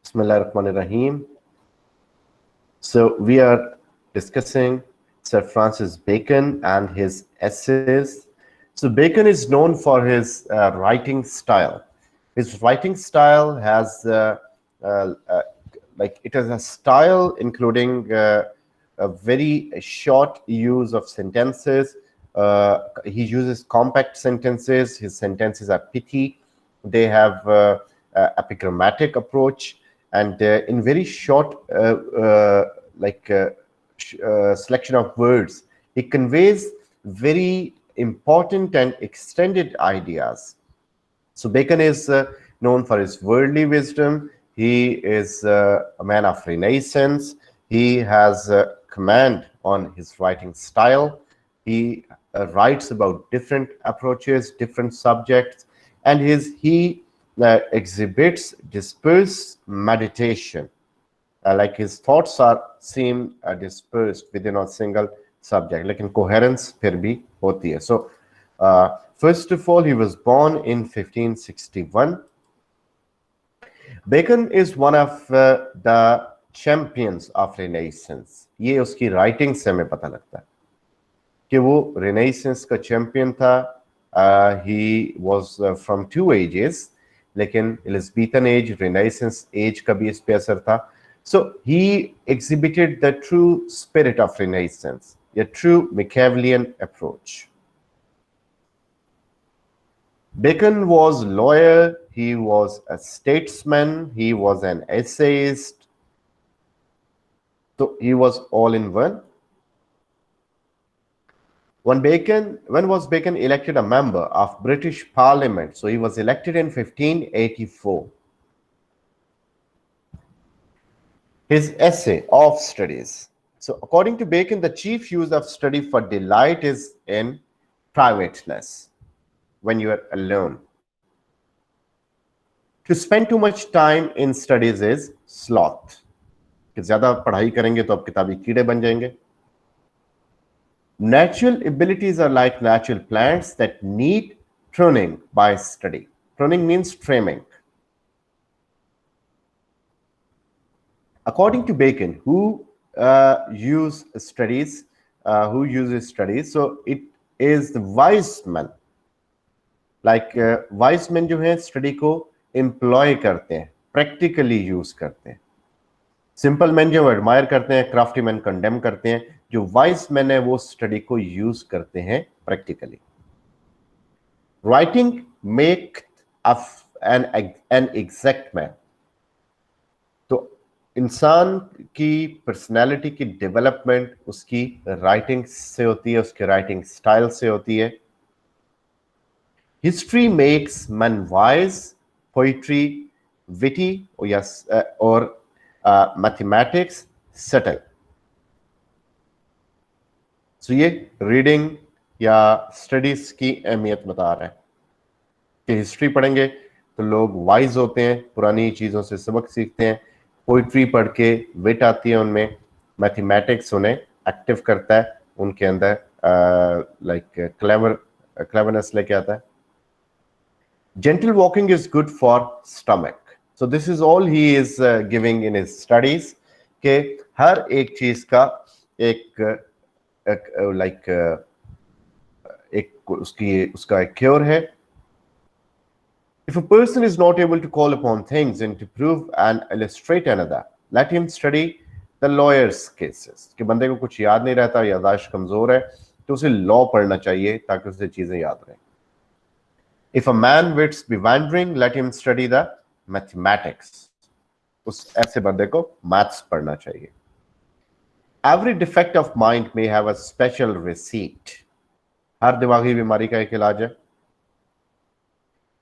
Bismillahirrahmanirrahim. So we are discussing Sir Francis Bacon and his essays. So Bacon is known for his writing style. His writing style has uh, uh, it has a style including a very short use of sentences. He uses compact sentences. His sentences are pithy. They have epigrammatic approach, and in very short selection of words, he conveys very important and extended ideas. So Bacon is known for his worldly wisdom. He is a man of Renaissance. He has command on his writing style. He writes about different approaches, different subjects, and he exhibits dispersed meditation. Like his thoughts seem dispersed within a single subject, लेकिन coherence फिर भी होती है. So first of all, he was born in 1561. Bacon is one of the champions of Renaissance. ये उसकी writing से हमें पता लगता है कि वो Renaissance का champion था. He was from two ages, लेकिन Elizabethan age, Renaissance age का भी इस पे असर था. So he exhibited the true spirit of Renaissance, a true Machiavellian approach. Bacon was a lawyer, he was a statesman, he was an essayist. So he was all in one. When was Bacon elected a member of British Parliament? So he was elected in 1584. His essay of studies. So according to Bacon, the chief use of study for delight is in privateness, when you are alone. To spend too much time in studies is sloth. कि ज़्यादा पढ़ाई करेंगे तो आप किताबी कीड़े बन जाएंगे. Natural abilities are like natural plants that need pruning by study. Pruning means trimming. According to Bacon, who uses studies, so it is the wise men. Like wise men जो हैं study को employ करते हैं, practically use करते हैं. Simple men जो admire करते हैं, crafty men condemn करते हैं. जो wise men है वो study को use करते हैं practically. Writing make an exact man. इंसान की पर्सनैलिटी की डेवलपमेंट उसकी राइटिंग से होती है, उसके राइटिंग स्टाइल से होती है. History makes man wise, poetry witty और मैथमेटिक्स सटल. सो ये रीडिंग या स्टडीज की अहमियत बता रहा है कि हिस्ट्री पढ़ेंगे तो लोग वाइज होते हैं, पुरानी चीजों से सबक सीखते हैं. पोइट्री पढ़ के विट आती है उनमें, मैथमेटिक्स उन्हें एक्टिव करता है, उनके अंदर क्लेवरनेस लेके आता है. Gentle walking is good for stomach. So this is all he is giving in his studies के हर एक चीज का उसका एक क्योर है. If a person is not able to call upon things and to prove and illustrate another, let him study the lawyer's cases. कि बंदे को कुछ याद नहीं रहता, याददाश्त कमजोर है, तो उसे लॉ पढ़ना चाहिए ताकि उसे चीजें याद रहें. If a man wits be wandering, let him study the mathematics. उस ऐसे बंदे को मैथ्स पढ़ना चाहिए. Every defect of mind may have a special receipt. हर दिमागी बीमारी का एक इलाज है.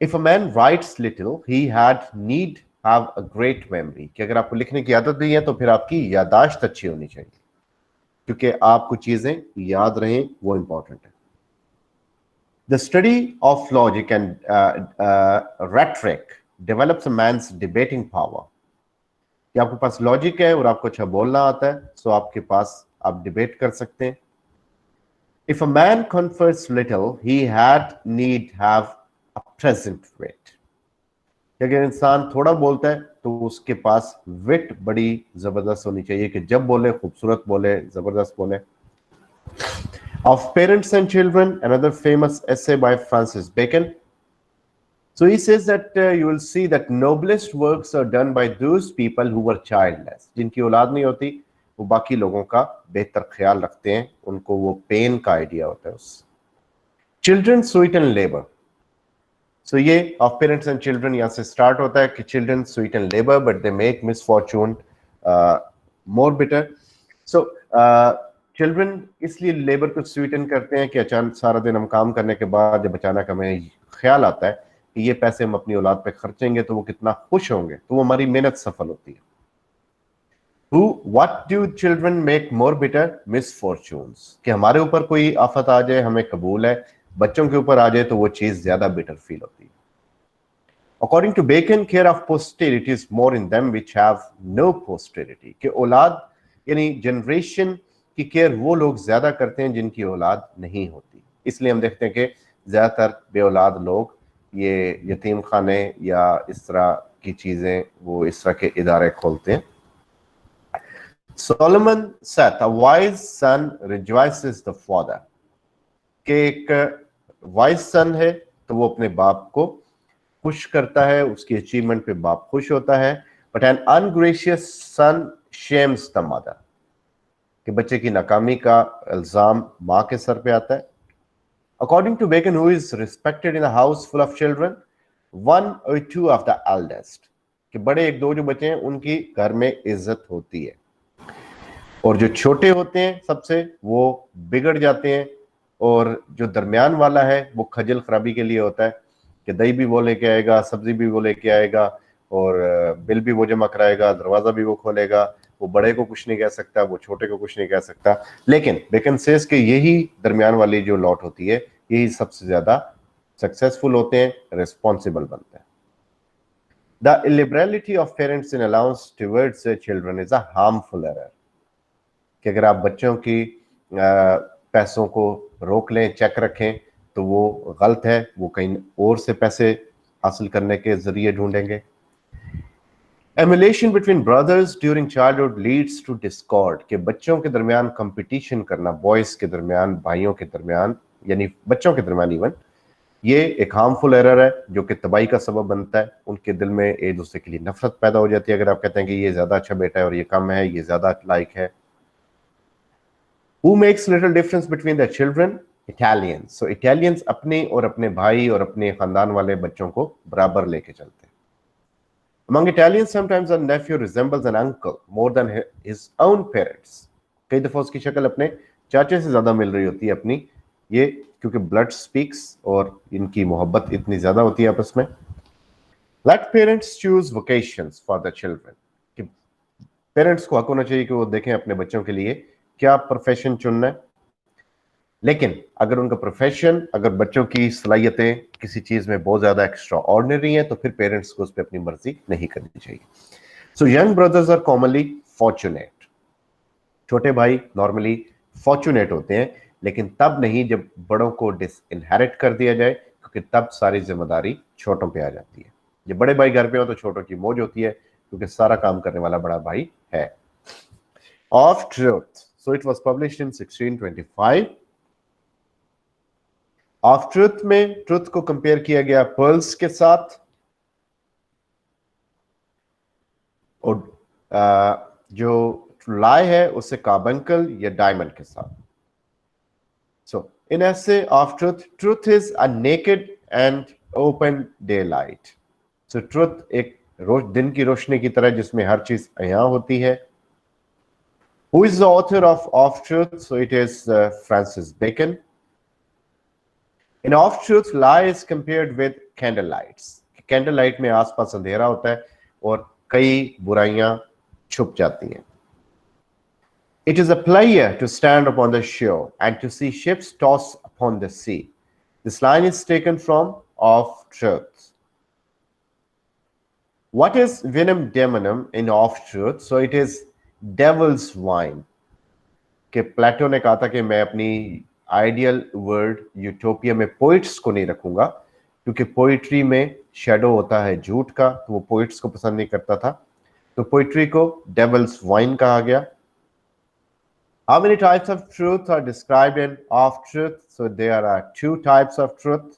If a man writes little, he had need have a great memory. कि अगर आपको लिखने की आदत नहीं है तो फिर आपकी याददाश्त अच्छी होनी चाहिए, क्योंकि आपको चीजें याद रहें वो इंपॉर्टेंट है. The study of logic and rhetoric develops a man's debating power. कि आपके पास लॉजिक है और आपको अच्छा बोलना आता है, सो आपके पास आप डिबेट कर सकते हैं. If a man confers little, he had need have a present wit. कि अगर इंसान थोड़ा बोलता है तो उसके पास विट बड़ी जबरदस्त होनी चाहिए कि जब बोले खूबसूरत बोले, जबरदस्त बोले. Of Parents and Children, another famous essay by Francis Bacon. So he says that you will see that noblest works are done by those people who were childless. जिनकी औलाद नहीं होती वो बाकी लोगों का बेहतर ख्याल रखते हैं, उनको वो पेन का आइडिया होता है उस. चिल्ड्रन स्वीटन लेबर. सो ये ऑफ पेरेंट्स एंड चिल्ड्रन यहाँ से स्टार्ट होता है कि children Sutton labour but they make misfortune more bitter. So children इसलिए लेबर को स्वीटन करते हैं कि अचानक सारा दिन हम काम करने के बाद जब अचानक हमें ख्याल आता है कि ये पैसे हम अपनी औलाद पे खर्चेंगे तो वो कितना खुश होंगे, तो वो हमारी मेहनत सफल होती है. What do children make more bitter? Misfortunes. कि हमारे ऊपर कोई आफत आ जाए हमें कबूल है, बच्चों के ऊपर आ जाए तो वो चीज ज्यादा बिटर फील होती है. According to Bacon, care of posterity is more in them which have no posterity. कि औलाद यानी जनरेशन की केयर वो लोग ज्यादा करते हैं जिनकी औलाद नहीं होती. इसलिए हम देखते हैं कि ज्यादातर बे औलाद लोग ये यतीम खाने या इस तरह की चीजें वो इस तरह के इदारे खोलते हैं. Solomon said, a wise son rejoices the father. कि एक वाइज सन है तो वो अपने बाप को खुश करता है, उसकी अचीवमेंट पे बाप खुश होता है. But an ungracious son shames the mother. कि बच्चे की नाकामी का इल्जाम माँ के सर पे आता है. According to Bacon, who is respected in a house full of children? 1 or 2 of the eldest. कि बड़े एक दो जो बच्चे हैं उनकी घर में इज्जत होती है और जो छोटे होते हैं सबसे वो बिगड़ जाते हैं, और जो दरमियान वाला है वो खजल खराबी के लिए होता है कि दही भी वो लेके आएगा, सब्जी भी वो लेके आएगा और बिल भी वो जमा कराएगा, दरवाजा भी वो खोलेगा. वो बड़े को कुछ नहीं कह सकता, वो छोटे को कुछ नहीं कह सकता. लेकिन बेकन सेज कि यही दरमियान वाली जो लॉट होती है यही सबसे ज्यादा सक्सेसफुल होते हैं, रिस्पॉन्सिबल बनते हैं. The illiberality of parents in allowance towards children is a harmful error. कि अगर आप बच्चों की पैसों को रोक लें, चेक रखें, तो वो गलत है. वो कहीं और से पैसे हासिल करने के जरिए ढूंढेंगे. Emulation between brothers during childhood leads to discord. के बच्चों के दरमियान कंपटीशन करना, बॉयज के दरमियान, भाइयों के दरमियान, यानी बच्चों के दरमियान इवन, ये एक हार्मफुल एरर है जो कि तबाही का सबब बनता है. उनके दिल में एक दूसरे के लिए नफरत पैदा हो जाती है. अगर आप कहते हैं कि ये ज्यादा अच्छा बेटा है और ये कम है, ये ज्यादा लायक है. Who makes little difference between their children? Italians. So Italians अपने और अपने भाई और अपने खानदान वाले बच्चों को बराबर लेके चलते हैं. Among Italians, sometimes a nephew resembles an uncle more than his own parents. कई दफा उसकी शक्ल अपने चाचे से ज्यादा मिल रही होती है अपनी, ये क्योंकि blood speaks और इनकी मोहब्बत इतनी ज्यादा होती है आपस में. Let parents choose vocations for the children. कि पेरेंट्स को हक होना चाहिए कि वो देखें अपने बच्चों के लिए क्या प्रोफेशन चुनना है. लेकिन अगर उनका प्रोफेशन, अगर बच्चों की सलाहियतें किसी चीज में बहुत ज्यादा एक्स्ट्रा ऑर्डिनरी है तो फिर पेरेंट्स को उस पर अपनी मर्जी नहीं करनी चाहिए. So young brothers are commonly fortunate. छोटे भाई नॉर्मली फॉर्चुनेट होते हैं, लेकिन तब नहीं जब बड़ों को डिसइनहेरिट कर दिया जाए, क्योंकि तब सारी जिम्मेदारी छोटों पे आ जाती है. जब बड़े भाई घर पे हो तो छोटों की मौज होती है क्योंकि सारा काम करने वाला बड़ा भाई है. Of Truth. So it was published in 1625. Of Truth में ट्रुथ को कंपेयर किया गया पर्ल्स के साथ, और जो लाई है उससे कार्बंकल या डायमंड के साथ. So in essay of truth, truth is a naked and open daylight. So truth एक दिन की रोशनी की तरह जिसमें हर चीज अयां होती है. Who is the author of Truth? So it is Francis Bacon. In Of Truth, lie is compared with candlelights. Candlelight में आसपास अंधेरा होता है और कई बुराइयां छुप जाती हैं. It is a pleasure to stand upon the shore and to see ships toss upon the sea. This line is taken from Of Truth. What is vinum demonum in Of Truth? So it is dwells wine. के प्लेटो ने कहा था कि मैं अपनी ideal world utopia में poets को नहीं रखूंगा क्योंकि पोइट्री में शेडो होता है झूठ का, तो वो पोइट्स को पसंद नहीं करता था, तो पोइट्री को डेविल्स वाइन कहा गया। How many types of truth are described in of truth? So there are two types of truth.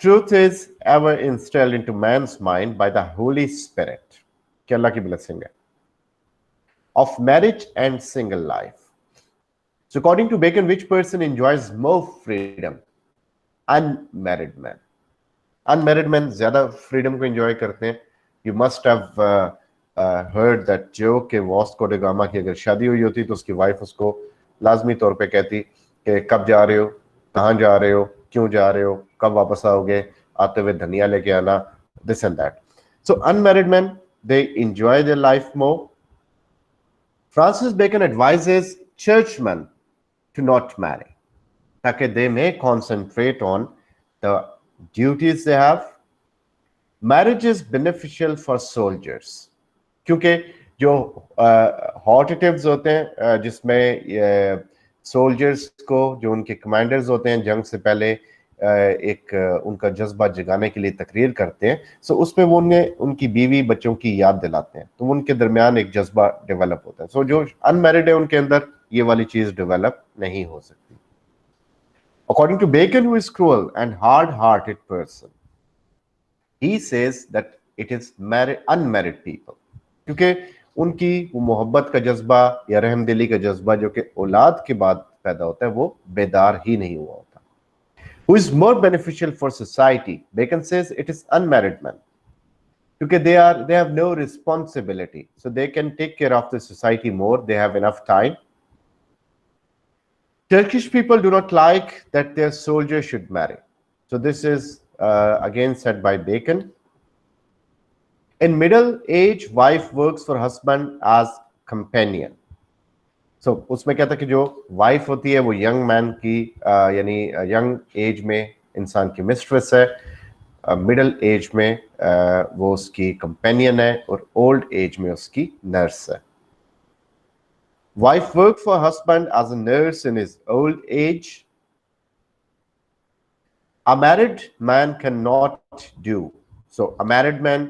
Truth is ever instilled into man's mind by the Holy Spirit, कि अल्लाह की blessing है, of marriage and single life. So according to Bacon, which person enjoys more freedom? Unmarried man. Unmarried men ज़्यादा freedom को enjoy करते हैं. You must have heard that joke कि Vasco day gamma की अगर शादी हुई होती तो उसकी वाइफ उसको लाजमी तौर पे कहती कि कब जा रहे हो, कहाँ जा रहे हो, क्यों जा रहे हो, कब वापस आओगे, आते हुए धनिया लेके आना, this and that. So unmarried men, they enjoy their life more. Francis Bacon advises churchmen to not marry, ताकि they may concentrate on the duties they have. Marriage is beneficial for soldiers, क्योंकि जो हॉर्टेटिव्स होते हैं जिसमें soldiers को, जो उनके commanders होते हैं, जंग से पहले एक उनका जज्बा जगाने के लिए तकरीर करते हैं, सो उसमें वो उनकी बीवी बच्चों की याद दिलाते हैं, तो उनके दरमियान एक जज्बा डेवलप होता है। सो जो अनमैरिड है उनके अंदर ये वाली चीज डेवलप नहीं हो सकती। According to Bacon, who is cruel and hard-hearted person, he says that it is unmarried people, क्योंकि उनकी वो मोहब्बत का जज्बा या रहमदिली का जज्बा जो कि औलाद के बाद पैदा होता है वो बेदार ही नहीं हुआ होता। Who is more beneficial for society? Bacon says it is unmarried men, क्योंकि they have no responsibility, so they can take care of the society more, they have enough time. Turkish people do not like that their soldiers should marry. So this is again said by Bacon. In middle age, wife works for husband as companion. So उसमें क्या था कि जो wife होती है वो young man की यानी यंग एज में इंसान की मिस्ट्रेस है, मिडल एज में वो उसकी कंपेनियन है, और ओल्ड एज में उसकी नर्स है। Wife worked for husband as a nurse in his old age. A married man cannot do. So a married man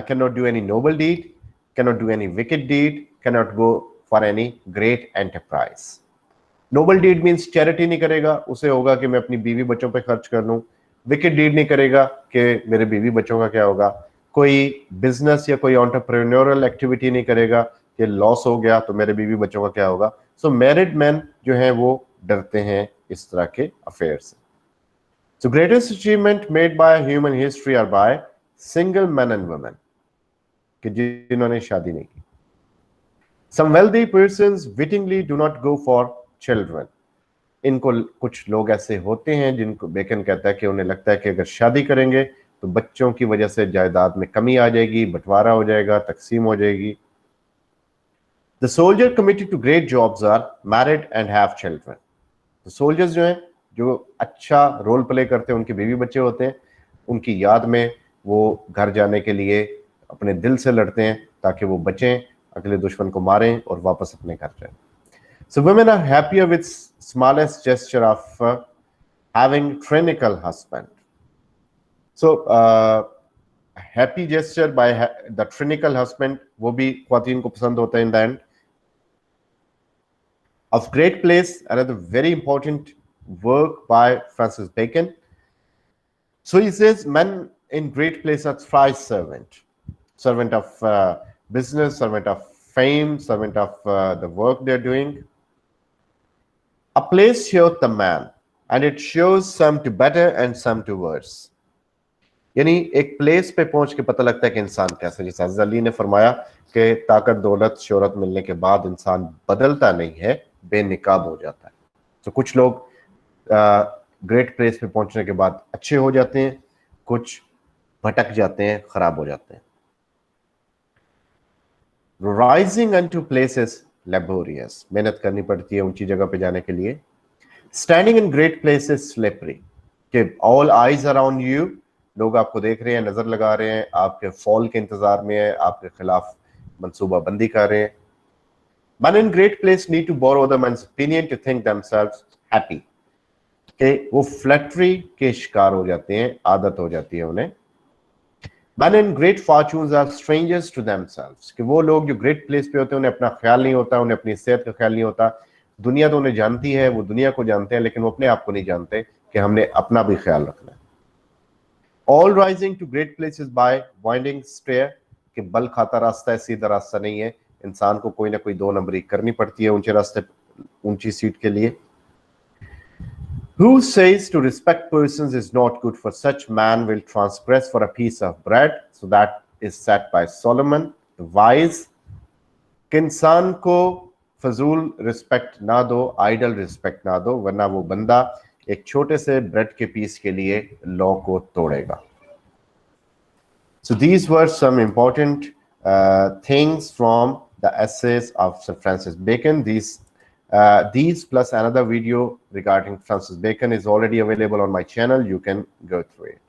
cannot do any noble deed, cannot do any wicked deed, cannot go for any great enterprise. Noble deed means charity नहीं करेगा, उसे होगा कि मैं अपनी बीवी बच्चों पे खर्च कर लूँ। Wicked deed नहीं करेगा कि मेरे बीवी बच्चों का क्या होगा। कोई बिजनेस या कोई एंटरप्रेन्योरल एक्टिविटी नहीं करेगा कि लॉस हो गया तो मेरे बीवी बच्चों का क्या होगा। सो मैरिड मैन जो हैं वो डरते हैं इस तरह के अफेयर से। So greatest achievement made by human history are by single man and women, कि जिन्होंने शादी नहीं की। Some wealthy persons wittingly do not go for children. इनको कुछ लोग ऐसे होते हैं जिनको बेकन कहता है कि उन्हें लगता है कि अगर शादी करेंगे तो बच्चों की वजह से जायदाद में कमी आ जाएगी, बंटवारा हो जाएगा, तकसीम हो जाएगी। The soldier committed to great jobs are married and have children. तो सोल्जर्स जो हैं जो अच्छा रोल प्ले करते हैं, उनके बीवी बच्चे होते हैं, उनकी याद में वो घर जाने के लिए अपने दिल से लड़ते हैं ताकि वो बचें, अगले दुश्मन को मारें और वापस अपने घर जाएं। So women are happier with smallest gesture of having tyrannical husband. So happy gesture by the tyrannical husband वो भी ख्वातीन को पसंद होता है in the end. Of great place, another very important work by Francis Bacon. So he says men in great place are thrice servant. Servant of business, servant of fame, servant of the work they're doing. A place shows the man, and it shows some to better and some to worse. यानी एक place पे पहुंच के पता लगता है कि इंसान कैसा। जैसे हज़रत अली ने फरमाया कि ताकत, दौलत, शोहरत मिलने के बाद इंसान बदलता नहीं है, बेनिकाब हो जाता है। तो कुछ लोग ग्रेट प्लेस पे पहुंचने के बाद अच्छे हो जाते हैं, कुछ भटक जाते हैं, खराब हो जाते हैं। राइजिंग अनटू प्लेसेस लेबोरियस, मेहनत करनी पड़ती है ऊंची जगह पे जाने के लिए। Standing in great places slippery, कि ऑल आइज अराउंड यू, लोग आपको देख रहे हैं, नजर लगा रहे हैं, आपके फॉल के इंतजार में है, आपके खिलाफ मंसूबा बंदी कर रहे हैं। Men in great place need to borrow other men's opinion to think themselves happy. कि वो फ्लैटरी के शिकार हो जाते हैं, आदत हो जाती है उन्हें। Men in great fortunes are strangers to themselves, कि वो लोग जो ग्रेट प्लेस पे होते हैं उन्हें अपना ख्याल नहीं होता, उन्हें अपनी सेहत का ख्याल नहीं होता। दुनिया तो उन्हें जानती है, वो दुनिया को जानते हैं, लेकिन वो अपने आप को नहीं जानते कि हमने अपना भी ख्याल रखना है। All rising to great places by winding stair, कि बल खाता रास्ता है, सीधा रास्ता नहीं है। इंसान को कोई ना कोई दो नंबरी करनी पड़ती है ऊंचे रास्ते, ऊंची सीट के लिए। Who says to respect persons is not good, for such man will transgress for a piece of bread. So that is said by Solomon the wise, कि इंसान को फजूल रिस्पेक्ट ना दो, आइडल रिस्पेक्ट ना दो, वरना वो बंदा एक छोटे से ब्रेड के पीस के लिए लॉ को तोड़ेगा। So these were some important things from the essays of Sir Francis Bacon. These plus another video regarding Francis Bacon is already available on my channel. You can go through it.